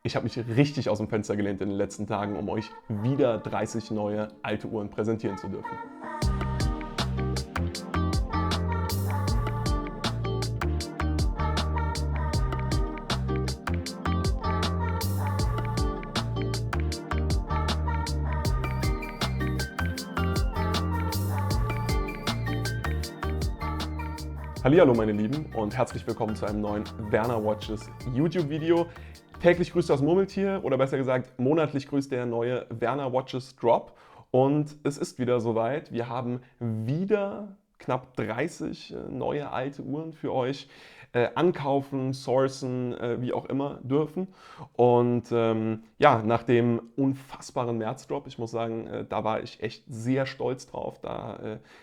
Ich habe mich richtig aus dem Fenster gelehnt in den letzten Tagen, um euch wieder 30 neue alte Uhren präsentieren zu dürfen. Hallihallo meine Lieben und herzlich willkommen zu einem neuen Werner Watches YouTube-Video. Täglich grüßt das Murmeltier oder besser gesagt monatlich grüßt der neue Werner Watches Drop und es ist wieder soweit. Wir haben wieder knapp 30 neue alte Uhren für euch ankaufen, sourcen, wie auch immer dürfen. Und ja, nach dem unfassbaren März-Drop, ich muss sagen, da war ich echt sehr stolz drauf.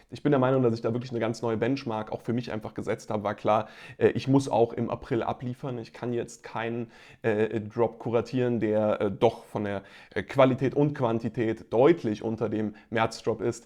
Ich bin der Meinung, dass ich da wirklich eine ganz neue Benchmark auch für mich einfach gesetzt habe. War klar, ich muss auch im April abliefern. Ich kann jetzt keinen Drop kuratieren, der doch von der Qualität und Quantität deutlich unter dem März-Drop ist.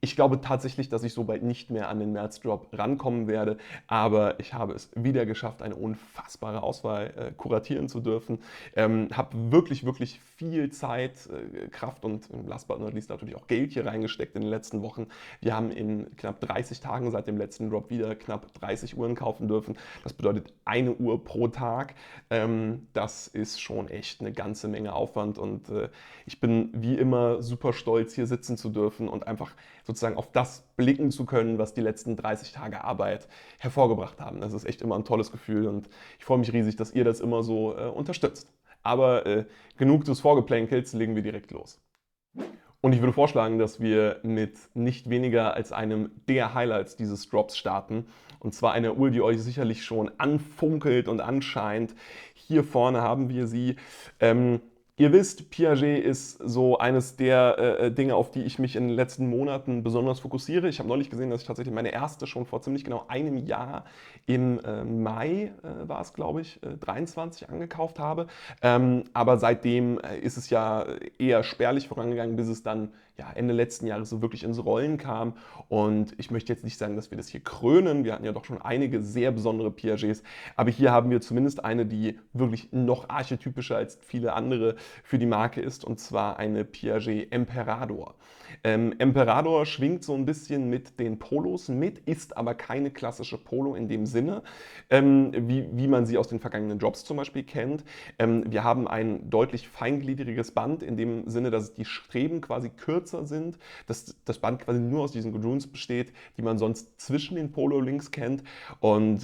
Ich glaube tatsächlich, dass ich so bald nicht mehr an den März-Drop rankommen werde, aber ich habe es wieder geschafft, eine unfassbare Auswahl kuratieren zu dürfen. Habe wirklich, wirklich viel Zeit, Kraft und last but not least natürlich auch Geld hier reingesteckt in den letzten Wochen. Wir haben in knapp 30 Tagen seit dem letzten Drop wieder knapp 30 Uhren kaufen dürfen. Das bedeutet eine Uhr pro Tag. Das ist schon echt eine ganze Menge Aufwand und ich bin wie immer super stolz, hier sitzen zu dürfen und einfach sozusagen auf das blicken zu können, was die letzten 30 Tage Arbeit hervorgebracht haben. Das ist echt immer ein tolles Gefühl und ich freue mich riesig, dass ihr das immer so unterstützt. Aber genug des Vorgeplänkels, legen wir direkt los. Und ich würde vorschlagen, dass wir mit nicht weniger als einem der Highlights dieses Drops starten. Und zwar einer Uhr, die euch sicherlich schon anfunkelt und anscheint. Hier vorne haben wir sie. Ihr wisst, Piaget ist so eines der Dinge, auf die ich mich in den letzten Monaten besonders fokussiere. Ich habe neulich gesehen, dass ich tatsächlich meine erste schon vor ziemlich genau einem Jahr im Mai, war es glaube ich, 23 angekauft habe. Aber seitdem ist es ja eher spärlich vorangegangen, bis es dann ja, Ende letzten Jahres so wirklich ins Rollen kam. Und ich möchte jetzt nicht sagen, dass wir das hier krönen. Wir hatten ja doch schon einige sehr besondere Piagets. Aber hier haben wir zumindest eine, die wirklich noch archetypischer als viele andere für die Marke ist. Und zwar eine Piaget Emperador. Emperador schwingt so ein bisschen mit den Polos mit, ist aber keine klassische Polo in dem Sinne, wie man sie aus den vergangenen Drops zum Beispiel kennt. Wir haben ein deutlich feingliedriges Band in dem Sinne, dass die Streben quasi kürzer sind, dass das Band quasi nur aus diesen Gadroons besteht, die man sonst zwischen den Polo-Links kennt. Und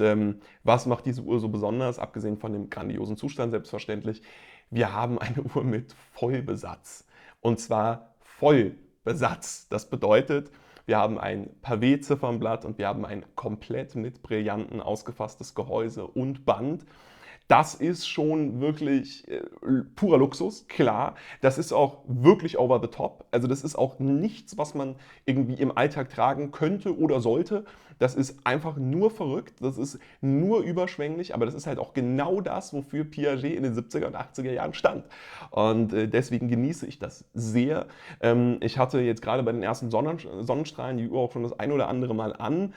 was macht diese Uhr so besonders, abgesehen von dem grandiosen Zustand selbstverständlich? Wir haben eine Uhr mit Vollbesatz. Und zwar Vollbesatz. Das bedeutet, wir haben ein Pavé-Ziffernblatt und wir haben ein komplett mit Brillanten ausgefasstes Gehäuse und Band. Das ist schon wirklich purer Luxus, klar. Das ist auch wirklich over the top. Also das ist auch nichts, was man irgendwie im Alltag tragen könnte oder sollte. Das ist einfach nur verrückt, das ist nur überschwänglich, aber das ist halt auch genau das, wofür Piaget in den 70er und 80er Jahren stand. Und deswegen genieße ich das sehr. Ich hatte jetzt gerade bei den ersten Sonnenstrahlen die Uhr auch schon das ein oder andere Mal an.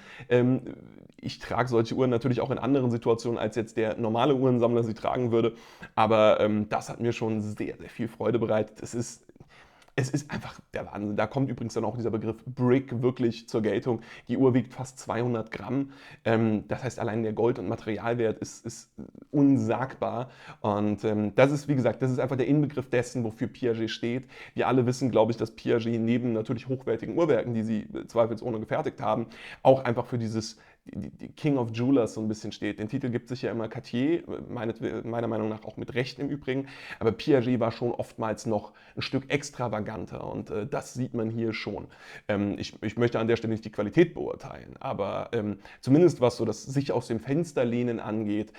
Ich trage solche Uhren natürlich auch in anderen Situationen, als jetzt der normale Uhrensammler sie tragen würde. Aber das hat mir schon sehr, sehr viel Freude bereitet. Es ist einfach der Wahnsinn. Da kommt übrigens dann auch dieser Begriff Brick wirklich zur Geltung. Die Uhr wiegt fast 200 Gramm. Das heißt, allein der Gold- und Materialwert ist unsagbar. Und das ist, wie gesagt, das ist einfach der Inbegriff dessen, wofür Piaget steht. Wir alle wissen, glaube ich, dass Piaget neben natürlich hochwertigen Uhrwerken, die sie zweifelsohne gefertigt haben, auch einfach für die King of Jewelers so ein bisschen steht. Den Titel gibt sich ja immer Cartier, meiner Meinung nach auch mit Recht im Übrigen. Aber Piaget war schon oftmals noch ein Stück extravaganter und das sieht man hier schon. Ich möchte an der Stelle nicht die Qualität beurteilen, aber zumindest was so das sich aus dem Fenster lehnen angeht,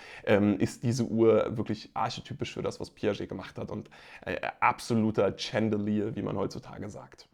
ist diese Uhr wirklich archetypisch für das, was Piaget gemacht hat und absoluter Chandelier, wie man heutzutage sagt.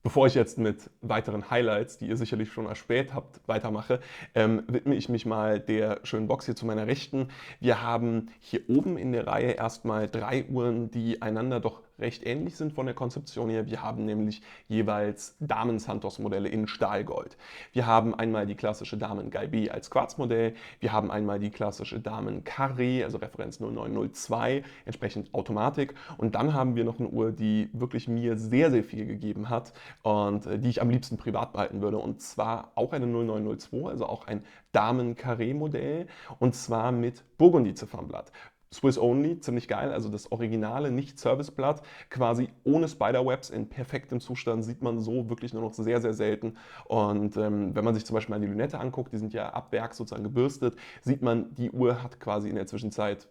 Bevor ich jetzt mit weiteren Highlights, die ihr sicherlich schon erspäht habt, weitermache, widme ich mich mal der schönen Box hier zu meiner Rechten. Wir haben hier oben in der Reihe erstmal 3 Uhren, die einander doch recht ähnlich sind von der Konzeption her. Wir haben nämlich jeweils Damen-Santos-Modelle in Stahlgold. Wir haben einmal die klassische Damen-Galbi als Quarzmodell. Wir haben einmal die klassische Damen-Carré, also Referenz 0902, entsprechend Automatik. Und dann haben wir noch eine Uhr, die wirklich mir sehr, sehr viel gegeben hat und die ich am liebsten privat behalten würde. Und zwar auch eine 0902, also auch ein Damen-Carré-Modell, und zwar mit Burgundy-Ziffernblatt. Swiss Only, ziemlich geil, also das originale Nicht-Serviceblatt, quasi ohne Spiderwebs, in perfektem Zustand, sieht man so wirklich nur noch sehr, sehr selten. Und wenn man sich zum Beispiel mal die Lünette anguckt, die sind ja ab Werk sozusagen gebürstet, sieht man, die Uhr hat quasi in der Zwischenzeit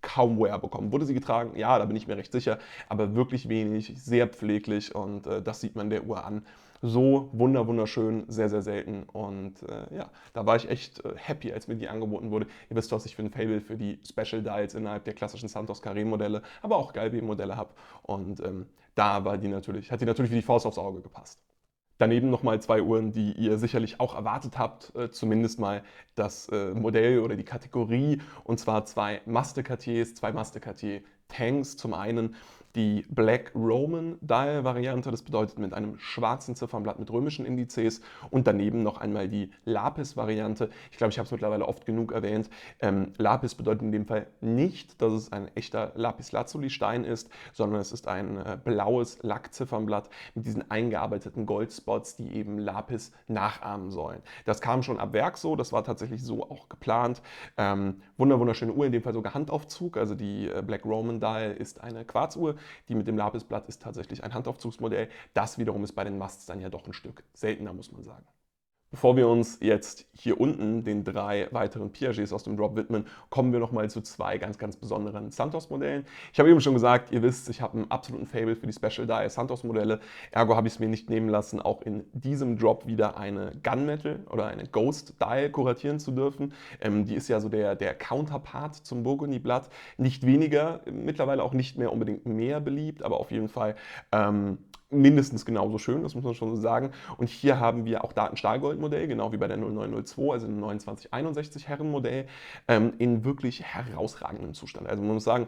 kaum Wear bekommen. Wurde sie getragen? Ja, da bin ich mir recht sicher, aber wirklich wenig, sehr pfleglich, und das sieht man der Uhr an. So wunderschön, sehr, sehr selten, und ja, da war ich echt happy, als mir die angeboten wurde. Ihr wisst, was ich für ein Faible für die Special Dials innerhalb der klassischen Santos Carré Modelle, aber auch Galbi Modelle habe, und da war hat die natürlich wie die Faust aufs Auge gepasst. Daneben nochmal 2 Uhren, die ihr sicherlich auch erwartet habt, zumindest mal das Modell oder die Kategorie, und zwar 2 Maste Cartiers, 2 Maste Cartier Tanks. Zum einen die Black Roman Dial Variante, das bedeutet mit einem schwarzen Ziffernblatt mit römischen Indizes, und daneben noch einmal die Lapis Variante. Ich glaube, ich habe es mittlerweile oft genug erwähnt. Lapis bedeutet in dem Fall nicht, dass es ein echter Lapis Lazuli Stein ist, sondern es ist ein blaues Lackziffernblatt mit diesen eingearbeiteten Goldspots, die eben Lapis nachahmen sollen. Das kam schon ab Werk so, das war tatsächlich so auch geplant. Wunderschöne Uhr, in dem Fall sogar Handaufzug, also die Black Roman Dial ist eine Quarzuhr, die mit dem Lapisblatt ist tatsächlich ein Handaufzugsmodell. Das wiederum ist bei den Musts dann ja doch ein Stück seltener, muss man sagen. Bevor wir uns jetzt hier unten den 3 weiteren Piagets aus dem Drop widmen, kommen wir nochmal zu 2 ganz besonderen Santos-Modellen. Ich habe eben schon gesagt, ihr wisst, ich habe einen absoluten Faible für die Special Dial Santos-Modelle. Ergo habe ich es mir nicht nehmen lassen, auch in diesem Drop wieder eine Gunmetal oder eine Ghost Dial kuratieren zu dürfen. Die ist ja so der Counterpart zum Burgundy-Blatt. Nicht weniger, mittlerweile auch nicht mehr unbedingt mehr beliebt, aber auf jeden Fall mindestens genauso schön, das muss man schon so sagen. Und hier haben wir auch da ein Stahlgoldmodell, genau wie bei der 0902, also ein 2961 Herrenmodell, in wirklich herausragendem Zustand. Also man muss sagen,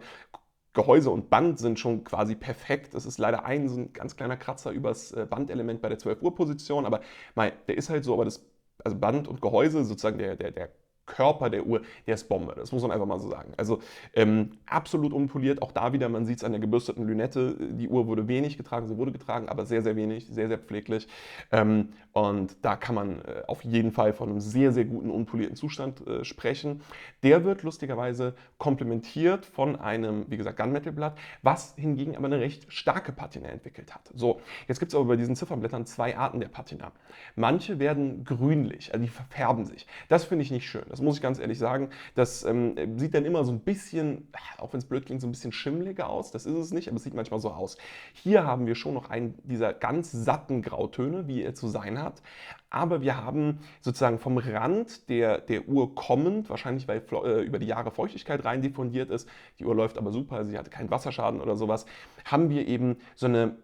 Gehäuse und Band sind schon quasi perfekt. Es ist leider so ein ganz kleiner Kratzer übers Bandelement bei der 12 Uhr Position, aber der ist halt so, aber also Band und Gehäuse, sozusagen der Körper der Uhr, der ist Bombe. Das muss man einfach mal so sagen. Also absolut unpoliert. Auch da wieder, man sieht es an der gebürsteten Lünette. Die Uhr wurde wenig getragen, sie wurde getragen, aber sehr, sehr wenig, sehr, sehr pfleglich. Und da kann man auf jeden Fall von einem sehr, sehr guten, unpolierten Zustand sprechen. Der wird lustigerweise komplementiert von einem, wie gesagt, Gunmetal-Blatt, was hingegen aber eine recht starke Patina entwickelt hat. So, jetzt gibt es aber bei diesen Ziffernblättern 2 Arten der Patina. Manche werden grünlich, also die verfärben sich. Das finde ich nicht schön. Das muss ich ganz ehrlich sagen. Das sieht dann immer so ein bisschen, auch wenn es blöd klingt, so ein bisschen schimmeliger aus. Das ist es nicht, aber es sieht manchmal so aus. Hier haben wir schon noch einen dieser ganz satten Grautöne, wie er zu sein hat. Aber wir haben sozusagen vom Rand der Uhr kommend, wahrscheinlich weil über die Jahre Feuchtigkeit rein diffundiert ist, die Uhr läuft aber super, sie hatte keinen Wasserschaden oder sowas, haben wir eben so eine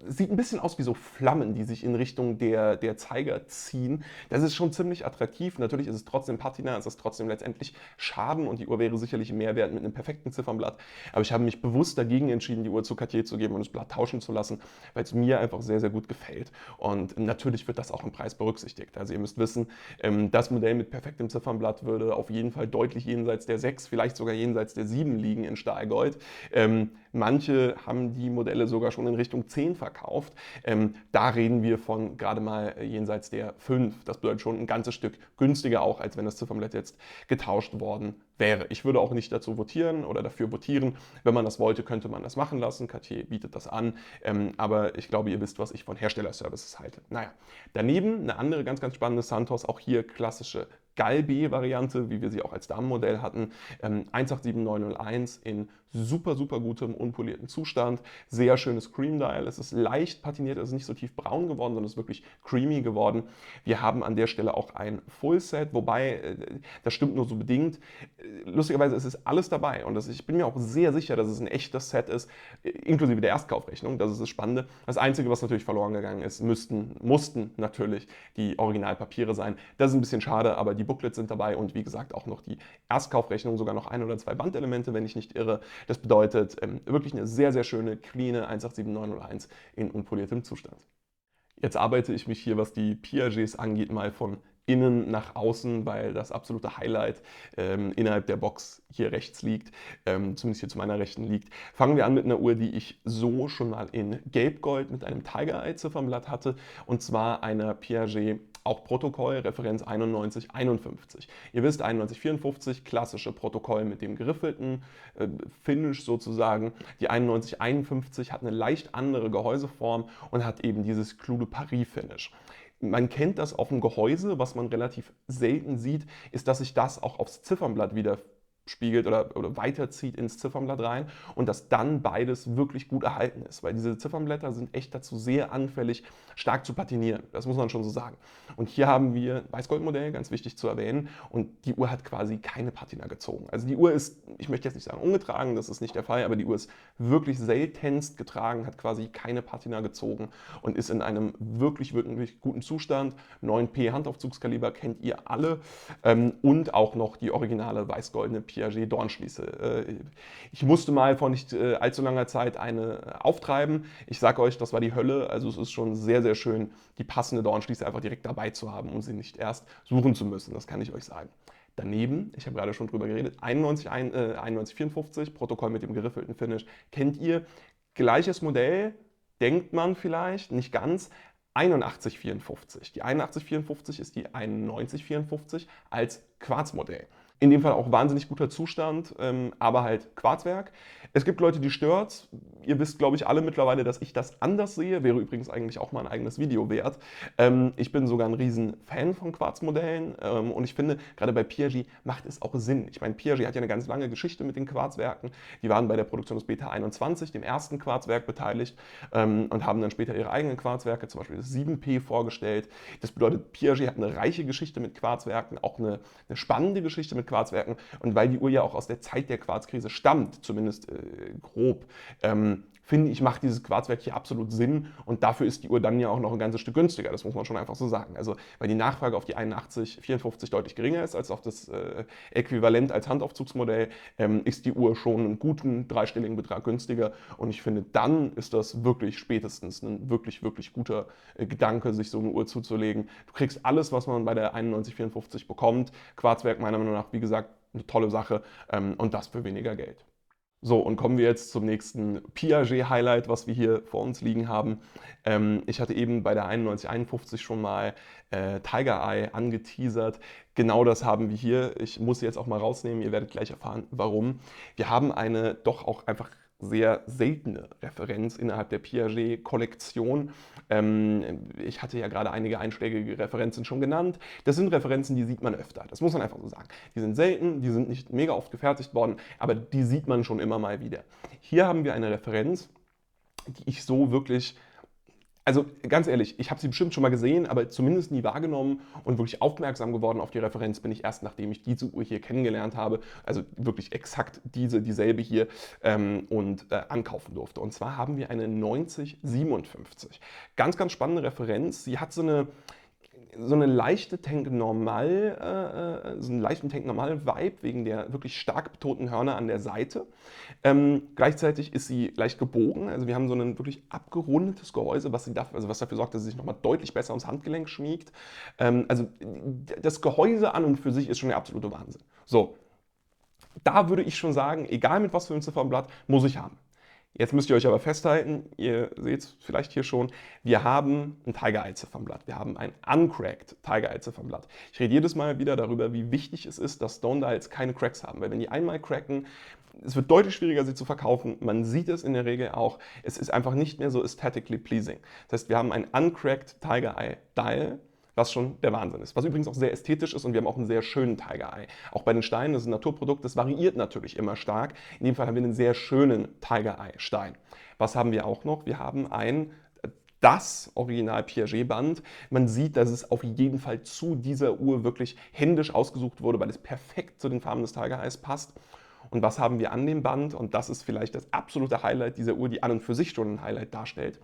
sieht ein bisschen aus wie so Flammen, die sich in Richtung der Zeiger ziehen. Das ist schon ziemlich attraktiv. Natürlich ist es trotzdem Patina, es ist trotzdem letztendlich Schaden, und die Uhr wäre sicherlich mehr wert mit einem perfekten Ziffernblatt. Aber ich habe mich bewusst dagegen entschieden, die Uhr zu Cartier zu geben und das Blatt tauschen zu lassen, weil es mir einfach sehr, sehr gut gefällt. Und natürlich wird das auch im Preis berücksichtigt. Also ihr müsst wissen, das Modell mit perfektem Ziffernblatt würde auf jeden Fall deutlich jenseits der 6, vielleicht sogar jenseits der 7 liegen in Stahlgold. Manche haben die Modelle sogar schon in Richtung 10 verkauft. Da reden wir von gerade mal jenseits der 5. Das bedeutet schon ein ganzes Stück günstiger auch, als wenn das Ziffernblatt jetzt getauscht worden wäre. Ich würde auch nicht dazu votieren oder dafür votieren. Wenn man das wollte, könnte man das machen lassen. Cartier bietet das an. Aber ich glaube, ihr wisst, was ich von Herstellerservices halte. Naja, daneben eine andere ganz spannende Santos, auch hier klassische Gall-B-Variante, wie wir sie auch als Damenmodell hatten, 187901 in super, super gutem, unpolierten Zustand. Sehr schönes Cream Dial. Es ist leicht patiniert, es ist nicht so tief braun geworden, sondern es ist wirklich creamy geworden. Wir haben an der Stelle auch ein Full-Set, wobei, das stimmt nur so bedingt. Lustigerweise ist es alles dabei und ich bin mir auch sehr sicher, dass es ein echtes Set ist, inklusive der Erstkaufrechnung. Das ist das Spannende. Das Einzige, was natürlich verloren gegangen ist, mussten natürlich die Originalpapiere sein. Das ist ein bisschen schade, aber die Booklets sind dabei und wie gesagt auch noch die Erstkaufrechnung, sogar noch 1 oder 2 Bandelemente, wenn ich nicht irre. Das bedeutet wirklich eine sehr, sehr schöne, clean 187901 in unpoliertem Zustand. Jetzt arbeite ich mich hier, was die Piagets angeht, mal von innen nach außen, weil das absolute Highlight innerhalb der Box hier rechts liegt, zumindest hier zu meiner Rechten liegt. Fangen wir an mit einer Uhr, die ich so schon mal in Gelbgold mit einem Tiger Eye Ziffernblatt hatte, und zwar einer Piaget, auch Protokoll, Referenz 9151. Ihr wisst, 9154, klassische Protokoll mit dem geriffelten Finish sozusagen. Die 9151 hat eine leicht andere Gehäuseform und hat eben dieses Clou de Paris Finish. Man kennt das auf dem Gehäuse, was man relativ selten sieht, ist, dass sich das auch aufs Ziffernblatt widerspiegelt oder weiterzieht ins Ziffernblatt rein und dass dann beides wirklich gut erhalten ist, weil diese Ziffernblätter sind echt dazu sehr anfällig, stark zu patinieren. Das muss man schon so sagen. Und hier haben wir Weißgoldmodell, ganz wichtig zu erwähnen, und die Uhr hat quasi keine Patina gezogen. Also die Uhr ist, ich möchte jetzt nicht sagen ungetragen, das ist nicht der Fall, aber die Uhr ist wirklich seltenst getragen, hat quasi keine Patina gezogen und ist in einem wirklich, wirklich guten Zustand. 9P Handaufzugskaliber kennt ihr alle und auch noch die originale weißgoldene Piaget Dornschließe. Ich musste mal vor nicht allzu langer Zeit eine auftreiben. Ich sage euch, das war die Hölle. Also es ist schon sehr, sehr schön, die passende Dornschließe einfach direkt dabei zu haben und sie nicht erst suchen zu müssen. Das kann ich euch sagen. Daneben, ich habe gerade schon drüber geredet, 9154, Protokoll mit dem geriffelten Finish. Kennt ihr? Gleiches Modell, denkt man vielleicht, nicht ganz. 8154. Die 8154 ist die 9154 als Quarzmodell. In dem Fall auch wahnsinnig guter Zustand, aber halt Quarzwerk. Es gibt Leute, die stört. Ihr wisst, glaube ich, alle mittlerweile, dass ich das anders sehe. Wäre übrigens eigentlich auch mal ein eigenes Video wert. Ich bin sogar ein riesen Fan von Quarzmodellen und ich finde, gerade bei Piaget macht es auch Sinn. Ich meine, Piaget hat ja eine ganz lange Geschichte mit den Quarzwerken. Die waren bei der Produktion des Beta 21, dem ersten Quarzwerk, beteiligt und haben dann später ihre eigenen Quarzwerke, zum Beispiel das 7P, vorgestellt. Das bedeutet, Piaget hat eine reiche Geschichte mit Quarzwerken, auch eine spannende Geschichte mit Quarzwerken, und weil die Uhr ja auch aus der Zeit der Quarzkrise stammt, zumindest grob, finde ich, macht dieses Quarzwerk hier absolut Sinn und dafür ist die Uhr dann ja auch noch ein ganzes Stück günstiger, das muss man schon einfach so sagen. Also weil die Nachfrage auf die 8154 deutlich geringer ist als auf das Äquivalent als Handaufzugsmodell, ist die Uhr schon einen guten dreistelligen Betrag günstiger und ich finde, dann ist das wirklich spätestens ein wirklich, wirklich guter Gedanke, sich so eine Uhr zuzulegen. Du kriegst alles, was man bei der 9154 bekommt. Quarzwerk meiner Meinung nach, wie gesagt, eine tolle Sache und das für weniger Geld. So, und kommen wir jetzt zum nächsten Piaget-Highlight, was wir hier vor uns liegen haben. Ich hatte eben bei der 9151 schon mal Tiger Eye angeteasert. Genau das haben wir hier. Ich muss sie jetzt auch mal rausnehmen, ihr werdet gleich erfahren, warum. Wir haben eine doch auch einfach sehr seltene Referenz innerhalb der Piaget-Kollektion. Ich hatte ja gerade einige einschlägige Referenzen schon genannt. Das sind Referenzen, die sieht man öfter. Das muss man einfach so sagen. Die sind selten, die sind nicht mega oft gefertigt worden, aber die sieht man schon immer mal wieder. Hier haben wir eine Referenz, die ich so wirklich... Also ganz ehrlich, ich habe sie bestimmt schon mal gesehen, aber zumindest nie wahrgenommen, und wirklich aufmerksam geworden auf die Referenz bin ich erst, nachdem ich diese Uhr hier kennengelernt habe, also wirklich exakt dieselbe hier ankaufen durfte. Und zwar haben wir eine 9057. Ganz, ganz spannende Referenz. Sie hat so einen leichten Tank-Normal-Vibe wegen der wirklich stark betonten Hörner an der Seite. Gleichzeitig ist sie leicht gebogen, also wir haben so ein wirklich abgerundetes Gehäuse, was dafür sorgt, dass sie sich nochmal deutlich besser ums Handgelenk schmiegt. Also das Gehäuse an und für sich ist schon der absolute Wahnsinn. So, da würde ich schon sagen, egal mit was für einem Ziffernblatt, muss ich haben. Jetzt müsst ihr euch aber festhalten, ihr seht es vielleicht hier schon, wir haben ein Tiger Eye Ziffernblatt, wir haben ein uncracked Tiger Eye Ziffernblatt. Ich rede jedes Mal wieder darüber, wie wichtig es ist, dass Stone Dials keine Cracks haben, weil wenn die einmal cracken, es wird deutlich schwieriger, sie zu verkaufen. Man sieht es in der Regel auch, es ist einfach nicht mehr so aesthetically pleasing. Das heißt, wir haben ein uncracked Tiger Eye Dial, was schon der Wahnsinn ist. Was übrigens auch sehr ästhetisch ist und wir haben auch einen sehr schönen Tiger Eye. Auch bei den Steinen, das ist ein Naturprodukt, das variiert natürlich immer stark. In dem Fall haben wir einen sehr schönen Tiger Eye Stein. Was haben wir auch noch? Wir haben das Original Piaget-Band. Man sieht, dass es auf jeden Fall zu dieser Uhr wirklich händisch ausgesucht wurde, weil es perfekt zu den Farben des Tiger Eyes passt. Und was haben wir an dem Band? Und das ist vielleicht das absolute Highlight dieser Uhr, die an und für sich schon ein Highlight darstellt.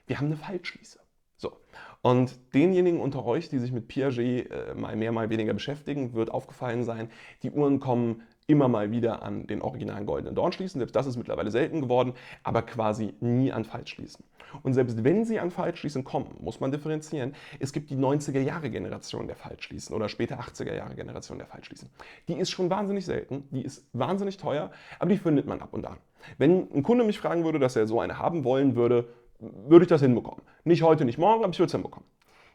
Wir haben eine Faltschließe. So. Und denjenigen unter euch, die sich mit Piaget mal mehr, mal weniger beschäftigen, wird aufgefallen sein, die Uhren kommen immer mal wieder an den originalen goldenen Dornschließen. Selbst das ist mittlerweile selten geworden, aber quasi nie an Faltschließen. Und selbst wenn sie an Faltschließen kommen, muss man differenzieren. Es gibt die 90er-Jahre-Generation der Faltschließen oder später 80er-Jahre-Generation der Faltschließen. Die ist schon wahnsinnig selten, die ist wahnsinnig teuer, aber die findet man ab und an. Wenn ein Kunde mich fragen würde, dass er so eine haben wollen würde, würde ich das hinbekommen. Nicht heute, nicht morgen, aber ich würde es hinbekommen.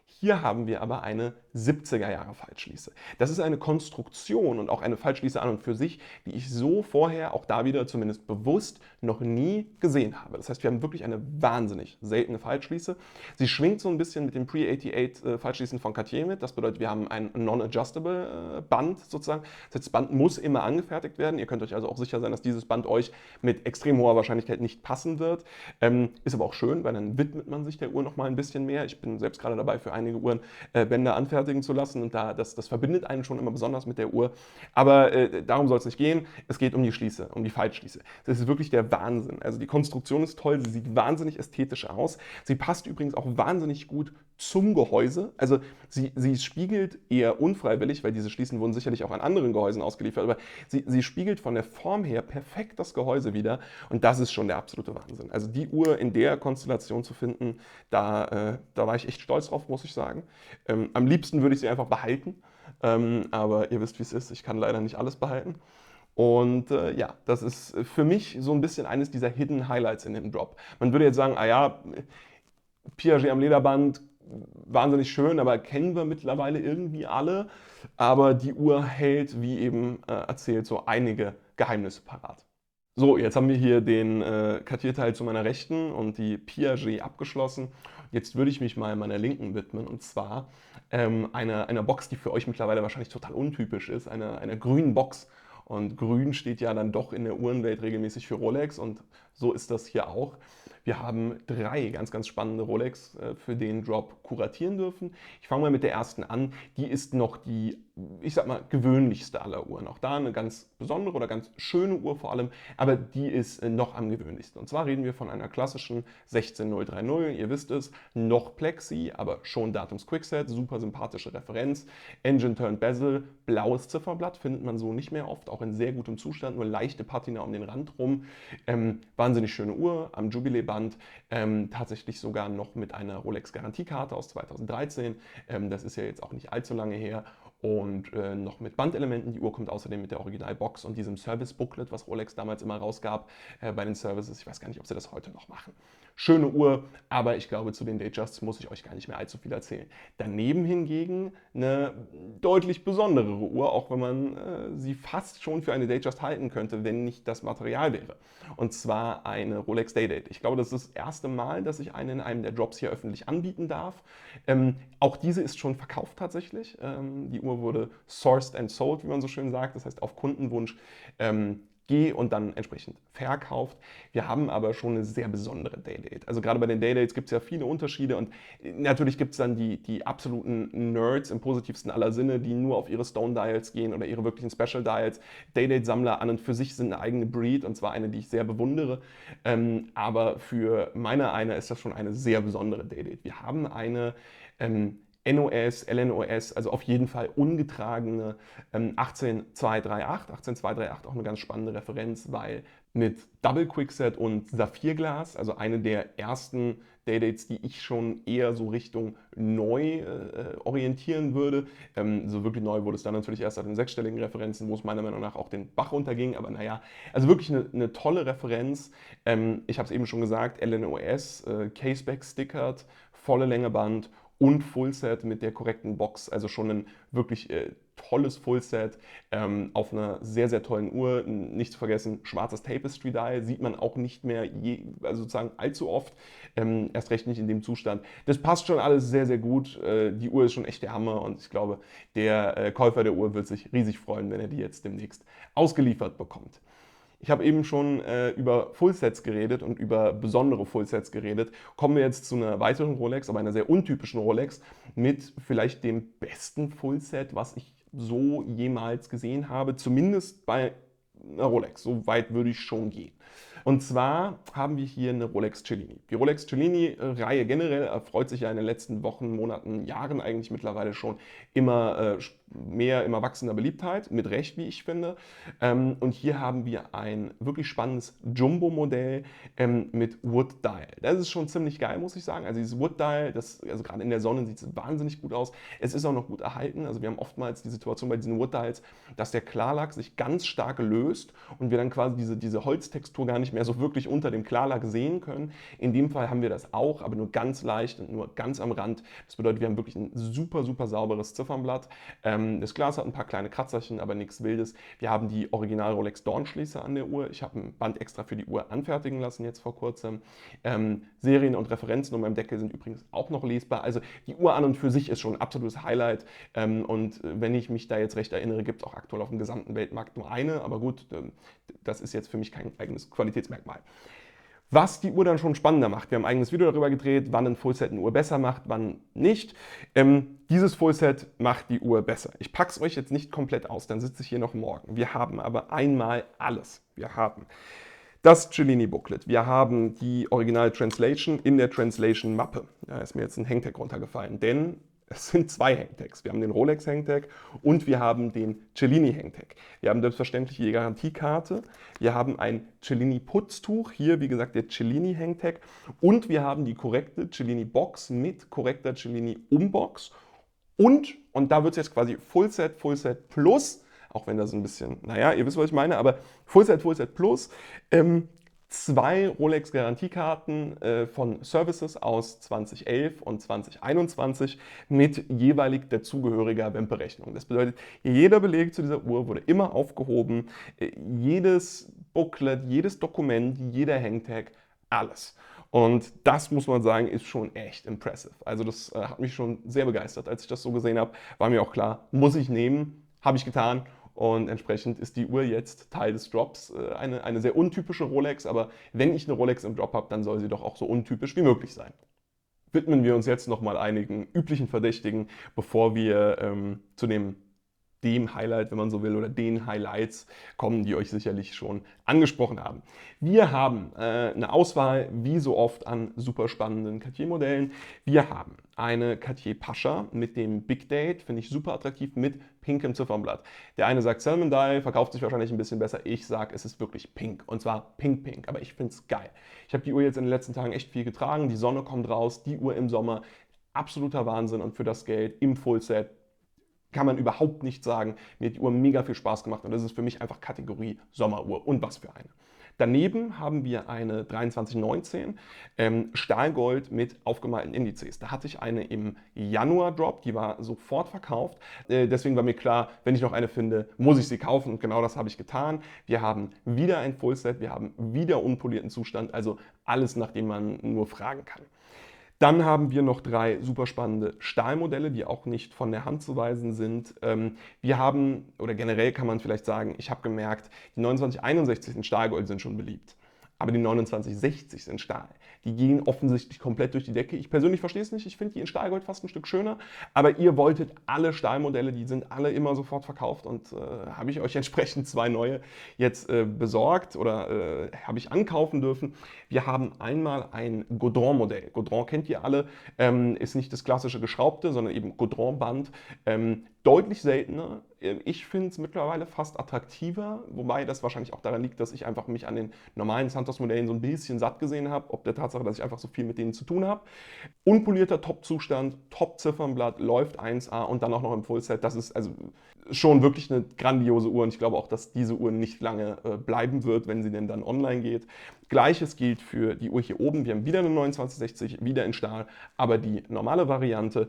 Hier haben wir aber eine 70er-Jahre Faltschließe. Das ist eine Konstruktion und auch eine Faltschließe an und für sich, die ich so vorher, auch da wieder zumindest bewusst, noch nie gesehen habe. Das heißt, wir haben wirklich eine wahnsinnig seltene Faltschließe. Sie schwingt so ein bisschen mit dem Pre-88 Faltschließen von Cartier mit. Das bedeutet, wir haben ein Non-Adjustable Band sozusagen. Das heißt, das Band muss immer angefertigt werden. Ihr könnt euch also auch sicher sein, dass dieses Band euch mit extrem hoher Wahrscheinlichkeit nicht passen wird. Ist aber auch schön, weil dann widmet man sich der Uhr noch mal ein bisschen mehr. Ich bin selbst gerade dabei, für einige Uhren Bänder anfertigen zu lassen und das verbindet einen schon immer besonders mit der Uhr. Aber darum soll es nicht gehen. Es geht um die Schließe, um die Faltschließe. Das ist wirklich der Wahnsinn. Also die Konstruktion ist toll, sie sieht wahnsinnig ästhetisch aus. Sie passt übrigens auch wahnsinnig gut zum Gehäuse. Also sie spiegelt eher unfreiwillig, weil diese Schließen wurden sicherlich auch an anderen Gehäusen ausgeliefert, aber sie spiegelt von der Form her perfekt das Gehäuse wieder und das ist schon der absolute Wahnsinn. Also die Uhr in der Konstellation zu finden, da war ich echt stolz drauf, muss ich sagen. Am liebsten würde ich sie einfach behalten, aber ihr wisst, wie es ist. Ich kann leider nicht alles behalten. Und ja, das ist für mich so ein bisschen eines dieser Hidden Highlights in dem Drop. Man würde jetzt sagen, ah ja, Piaget am Lederband, wahnsinnig schön, aber kennen wir mittlerweile irgendwie alle. Aber die Uhr hält, wie eben erzählt, so einige Geheimnisse parat. So, jetzt haben wir hier den Cartier-Teil zu meiner Rechten und die Piaget abgeschlossen. Jetzt würde ich mich mal meiner Linken widmen und zwar einer Box, die für euch mittlerweile wahrscheinlich total untypisch ist, einer grünen Box. Und grün steht ja dann doch in der Uhrenwelt regelmäßig für Rolex und so ist das hier auch. Wir haben 3 ganz, ganz spannende Rolex für den Drop kuratieren dürfen. Ich fange mal mit der ersten an. Die ist noch die, ich sag mal, gewöhnlichste aller Uhren. Auch da eine ganz besondere oder ganz schöne Uhr vor allem, aber die ist noch am gewöhnlichsten. Und zwar reden wir von einer klassischen 16030. Ihr wisst es, noch Plexi, aber schon Datums Quickset, super sympathische Referenz. Engine Turned Bezel, blaues Zifferblatt, findet man so nicht mehr oft, auch in sehr gutem Zustand, nur leichte Patina um den Rand rum. Wahnsinnig schöne Uhr am Jubiläeband. Tatsächlich sogar noch mit einer Rolex-Garantiekarte aus 2013. Das ist ja jetzt auch nicht allzu lange her. Und noch mit Bandelementen. Die Uhr kommt außerdem mit der Originalbox und diesem Service-Booklet, was Rolex damals immer rausgab bei den Services. Ich weiß gar nicht, ob sie das heute noch machen. Schöne Uhr, aber ich glaube, zu den Datejusts muss ich euch gar nicht mehr allzu viel erzählen. Daneben hingegen eine deutlich besonderere Uhr, auch wenn man sie fast schon für eine Datejust halten könnte, wenn nicht das Material wäre. Und zwar eine Rolex Day-Date. Ich glaube, das ist das erste Mal, dass ich eine in einem der Drops hier öffentlich anbieten darf. Auch diese ist schon verkauft tatsächlich. Die Uhr wurde sourced and sold, wie man so schön sagt. Das heißt, auf Kundenwunsch und dann entsprechend verkauft. Wir haben aber schon eine sehr besondere Day-Date. Also gerade bei den Day-Dates gibt es ja viele Unterschiede und natürlich gibt es dann die absoluten Nerds im positivsten aller Sinne, die nur auf ihre Stone-Dials gehen oder ihre wirklichen Special-Dials. Day-Date-Sammler an und für sich sind eine eigene Breed und zwar eine, die ich sehr bewundere. Aber für eine ist das schon eine sehr besondere Day-Date. Wir haben eine NOS, LNOS, also auf jeden Fall ungetragene 18238. 18238 auch eine ganz spannende Referenz, weil mit Double Quickset und Saphirglas, also eine der ersten Day-Dates, die ich schon eher so Richtung neu orientieren würde. So wirklich neu wurde es dann natürlich erst ab den 6-stelligen Referenzen, wo es meiner Meinung nach auch den Bach runterging. Aber naja, also wirklich eine tolle Referenz. Ich habe es eben schon gesagt, LNOS, Caseback stickert, volle Länge Band und Fullset mit der korrekten Box, also schon ein wirklich volles Fullset auf einer sehr, sehr tollen Uhr. Nicht zu vergessen, schwarzes Tapestry-Dial sieht man auch nicht mehr also sozusagen allzu oft, erst recht nicht in dem Zustand. Das passt schon alles sehr, sehr gut. Die Uhr ist schon echt der Hammer und ich glaube, der Käufer der Uhr wird sich riesig freuen, wenn er die jetzt demnächst ausgeliefert bekommt. Ich habe eben schon über Fullsets geredet und über besondere Fullsets geredet. Kommen wir jetzt zu einer weiteren Rolex, aber einer sehr untypischen Rolex mit vielleicht dem besten Fullset, was ich so jemals gesehen habe, zumindest bei einer Rolex. So weit würde ich schon gehen. Und zwar haben wir hier eine Rolex Cellini. Die Rolex Cellini-Reihe generell erfreut sich ja in den letzten Wochen, Monaten, Jahren eigentlich mittlerweile schon immer mehr, immer wachsender Beliebtheit, mit Recht, wie ich finde. Und hier haben wir ein wirklich spannendes Jumbo-Modell mit Wood Dial. Das ist schon ziemlich geil, muss ich sagen. Also dieses Wood Dial, also gerade in der Sonne sieht es wahnsinnig gut aus. Es ist auch noch gut erhalten. Also wir haben oftmals die Situation bei diesen Wood Dials, dass der Klarlack sich ganz stark löst und wir dann quasi diese Holztextur gar nicht mehr so wirklich unter dem Klarlack sehen können. In dem Fall haben wir das auch, aber nur ganz leicht und nur ganz am Rand. Das bedeutet, wir haben wirklich ein super, super sauberes Ziffernblatt. Das Glas hat ein paar kleine Kratzerchen, aber nichts Wildes. Wir haben die Original Rolex Dawn-Schließe an der Uhr. Ich habe ein Band extra für die Uhr anfertigen lassen jetzt vor kurzem. Serien und Referenzen um meinem Deckel sind übrigens auch noch lesbar. Also die Uhr an und für sich ist schon ein absolutes Highlight. Und wenn ich mich da jetzt recht erinnere, gibt es auch aktuell auf dem gesamten Weltmarkt nur eine. Aber gut, das ist jetzt für mich kein eigenes Qualitätsmerkmal. Was die Uhr dann schon spannender macht. Wir haben ein eigenes Video darüber gedreht, wann ein Fullset eine Uhr besser macht, wann nicht. Dieses Fullset macht die Uhr besser. Ich packe es euch jetzt nicht komplett aus, dann sitze ich hier noch morgen. Wir haben aber einmal alles. Wir haben das Cellini Booklet. Wir haben die Original Translation in der Translation Mappe. Da ist mir jetzt ein Hangtag runtergefallen, denn es sind zwei Hangtags. Wir haben den Rolex Hangtag und wir haben den Cellini Hangtag. Wir haben selbstverständlich die Garantiekarte. Wir haben ein Cellini Putztuch. Hier, wie gesagt, der Cellini Hangtag. Und wir haben die korrekte Cellini Box mit korrekter Cellini Umbox. Und da wird es jetzt quasi Fullset Plus, auch wenn das ein bisschen, naja, ihr wisst, was ich meine, aber Fullset Plus, zwei Rolex-Garantiekarten von Services aus 2011 und 2021 mit jeweilig dazugehöriger WEMP-Berechnung. Das bedeutet, jeder Beleg zu dieser Uhr wurde immer aufgehoben, jedes Booklet, jedes Dokument, jeder Hangtag, alles. Und das, muss man sagen, ist schon echt impressive. Also das hat mich schon sehr begeistert, als ich das so gesehen habe. War mir auch klar, muss ich nehmen, habe ich getan. Und entsprechend ist die Uhr jetzt Teil des Drops. Eine sehr untypische Rolex, aber wenn ich eine Rolex im Drop habe, dann soll sie doch auch so untypisch wie möglich sein. Widmen wir uns jetzt nochmal einigen üblichen Verdächtigen, bevor wir zu dem Highlight, wenn man so will, oder den Highlights kommen, die euch sicherlich schon angesprochen haben. Wir haben eine Auswahl, wie so oft, an super spannenden Cartier-Modellen. Wir haben eine Cartier Pascha mit dem Big Date, finde ich super attraktiv, mit pinkem Ziffernblatt. Der eine sagt Salmon Dial, verkauft sich wahrscheinlich ein bisschen besser. Ich sage, es ist wirklich pink, und zwar pink, aber ich finde es geil. Ich habe die Uhr jetzt in den letzten Tagen echt viel getragen, die Sonne kommt raus, die Uhr im Sommer, absoluter Wahnsinn, und für das Geld im Fullset kann man überhaupt nicht sagen. Mir hat die Uhr mega viel Spaß gemacht und das ist für mich einfach Kategorie Sommeruhr, und was für eine. Daneben haben wir eine 2319 Stahlgold mit aufgemalten Indizes. Da hatte ich eine im Januar-Drop, die war sofort verkauft. Deswegen war mir klar, wenn ich noch eine finde, muss ich sie kaufen, und genau das habe ich getan. Wir haben wieder ein Fullset, wir haben wieder unpolierten Zustand, also alles, nach dem man nur fragen kann. Dann haben wir noch drei super spannende Stahlmodelle, die auch nicht von der Hand zu weisen sind. Wir haben, oder generell kann man vielleicht sagen, ich habe gemerkt, die 2961 in Stahlgold sind schon beliebt. Aber die 2960 sind Stahl. Die gehen offensichtlich komplett durch die Decke. Ich persönlich verstehe es nicht. Ich finde die in Stahlgold fast ein Stück schöner. Aber ihr wolltet alle Stahlmodelle, die sind alle immer sofort verkauft, und habe ich euch entsprechend zwei neue jetzt besorgt oder habe ich ankaufen dürfen. Wir haben einmal ein Gaudron-Modell. Gaudron kennt ihr alle, ist nicht das klassische geschraubte, sondern eben Gaudron-Band. Deutlich seltener. Ich finde es mittlerweile fast attraktiver, wobei das wahrscheinlich auch daran liegt, dass ich einfach mich an den normalen Santos-Modellen so ein bisschen satt gesehen habe, ob der Tatsache, dass ich einfach so viel mit denen zu tun habe. Unpolierter Top-Zustand, Top-Ziffernblatt, läuft 1A und dann auch noch im Fullset. Das ist also schon wirklich eine grandiose Uhr und ich glaube auch, dass diese Uhr nicht lange bleiben wird, wenn sie denn dann online geht. Gleiches gilt für die Uhr hier oben. Wir haben wieder eine 2960, wieder in Stahl, aber die normale Variante,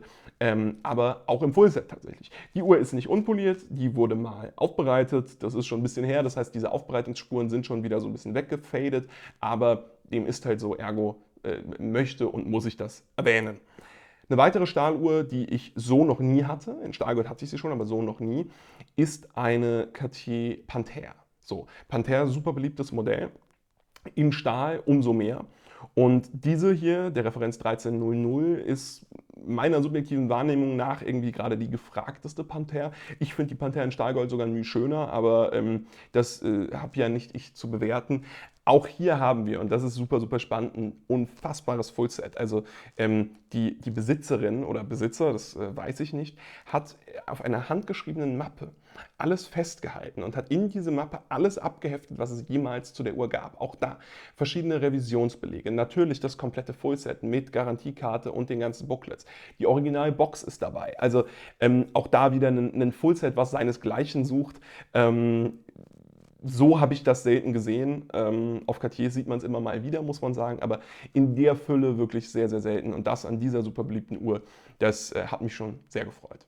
aber auch im Fullset tatsächlich. Die Uhr ist nicht unpoliert, die wurde mal aufbereitet, das ist schon ein bisschen her, das heißt, diese Aufbereitungsspuren sind schon wieder so ein bisschen weggefadet, aber dem ist halt so, ergo möchte und muss ich das erwähnen. Eine weitere Stahluhr, die ich so noch nie hatte, in Stahlgold hatte ich sie schon, aber so noch nie, ist eine Cartier Panthère. So, Panthère, super beliebtes Modell, in Stahl umso mehr. Und diese hier, der Referenz 1300, ist meiner subjektiven Wahrnehmung nach irgendwie gerade die gefragteste Panthère. Ich finde die Panthère in Stahlgold sogar ein Mühe schöner, aber das habe ja nicht ich zu bewerten. Auch hier haben wir, und das ist super, super spannend, ein unfassbares Fullset. Also die Besitzerin oder Besitzer, das weiß ich nicht, hat auf einer handgeschriebenen Mappe alles festgehalten und hat in diese Mappe alles abgeheftet, was es jemals zu der Uhr gab. Auch da verschiedene Revisionsbelege, natürlich das komplette Fullset mit Garantiekarte und den ganzen Booklets. Die Originalbox ist dabei. Also auch da wieder ein Fullset, was seinesgleichen sucht. So habe ich das selten gesehen. Auf Cartier sieht man es immer mal wieder, muss man sagen, aber in der Fülle wirklich sehr, sehr selten. Und das an dieser super beliebten Uhr, das hat mich schon sehr gefreut.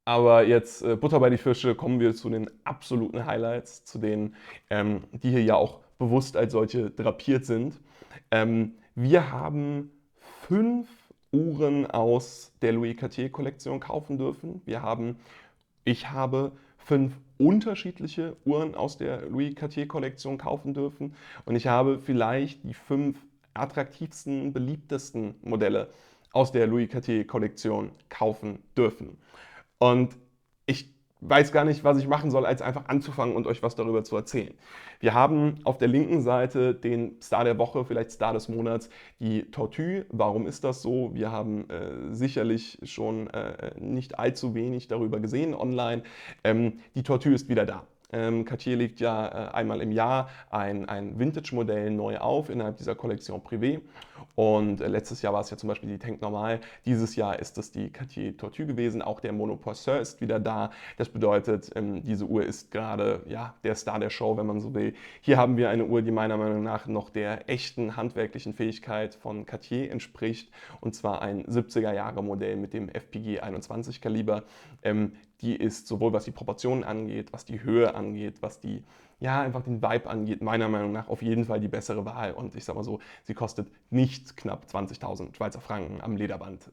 Aber jetzt Butter bei die Fische, kommen wir zu den absoluten Highlights, zu denen, die hier ja auch bewusst als solche drapiert sind. Wir haben 5 Uhren aus der Louis Cartier Kollektion kaufen dürfen. Ich habe 5 unterschiedliche Uhren aus der Louis Cartier Kollektion kaufen dürfen und ich habe vielleicht die 5 attraktivsten, beliebtesten Modelle aus der Louis Cartier Kollektion kaufen dürfen. Und ich weiß gar nicht, was ich machen soll, als einfach anzufangen und euch was darüber zu erzählen. Wir haben auf der linken Seite den Star der Woche, vielleicht Star des Monats, die Tortue. Warum ist das so? Wir haben sicherlich schon nicht allzu wenig darüber gesehen online. Die Tortue ist wieder da. Cartier legt ja einmal im Jahr ein Vintage-Modell neu auf innerhalb dieser Kollektion Privé. Und letztes Jahr war es ja zum Beispiel die Tank Normal. Dieses Jahr ist es die Cartier Tortue gewesen. Auch der Monopoisseur ist wieder da. Das bedeutet, diese Uhr ist gerade ja, der Star der Show, wenn man so will. Hier haben wir eine Uhr, die meiner Meinung nach noch der echten handwerklichen Fähigkeit von Cartier entspricht. Und zwar ein 70er-Jahre-Modell mit dem FPG 21 Kaliber. Die ist sowohl was die Proportionen angeht, was die Höhe angeht, was die, ja, einfach den Vibe angeht, meiner Meinung nach auf jeden Fall die bessere Wahl. Und ich sag mal so, sie kostet nicht knapp 20.000 Schweizer Franken am Lederband.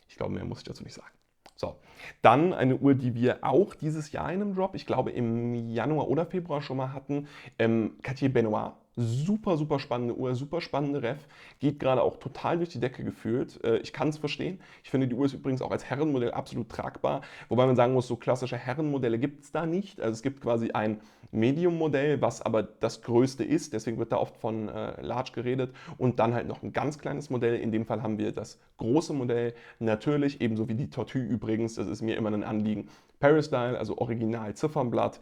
Ich glaube, mehr muss ich dazu nicht sagen. So, dann eine Uhr, die wir auch dieses Jahr in einem Drop, ich glaube im Januar oder Februar schon mal hatten, Cartier Benoit. Super, super spannende Uhr, super spannende Ref. Geht gerade auch total durch die Decke gefühlt. Ich kann es verstehen. Ich finde, die Uhr ist übrigens auch als Herrenmodell absolut tragbar. Wobei man sagen muss, so klassische Herrenmodelle gibt es da nicht. Also es gibt quasi ein Medium-Modell, was aber das größte ist. Deswegen wird da oft von Large geredet. Und dann halt noch ein ganz kleines Modell. In dem Fall haben wir das große Modell. Natürlich, ebenso wie die Tortue übrigens. Das ist mir immer ein Anliegen. Peristyle, also Original Ziffernblatt,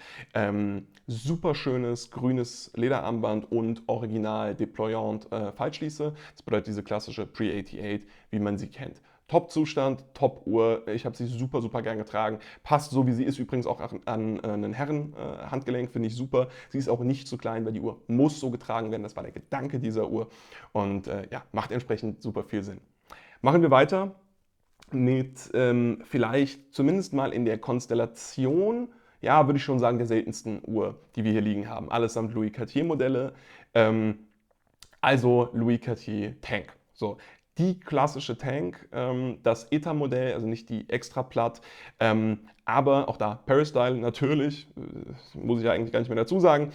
super schönes grünes Lederarmband und Original Deployant Fallschließe. Das bedeutet diese klassische Pre-88, wie man sie kennt. Top-Zustand, Top-Uhr. Ich habe sie super, super gern getragen. Passt so, wie sie ist, übrigens auch an einen Herren-Handgelenk, finde ich super. Sie ist auch nicht zu klein, weil die Uhr muss so getragen werden. Das war der Gedanke dieser Uhr und ja, macht entsprechend super viel Sinn. Machen wir weiter mit vielleicht zumindest mal in der Konstellation, ja, würde ich schon sagen, der seltensten Uhr, die wir hier liegen haben. Allesamt Louis Cartier Modelle, also Louis Cartier Tank. So, die klassische Tank, das ETA-Modell, also nicht die extra platt, aber auch da Peristyle natürlich, muss ich ja eigentlich gar nicht mehr dazu sagen,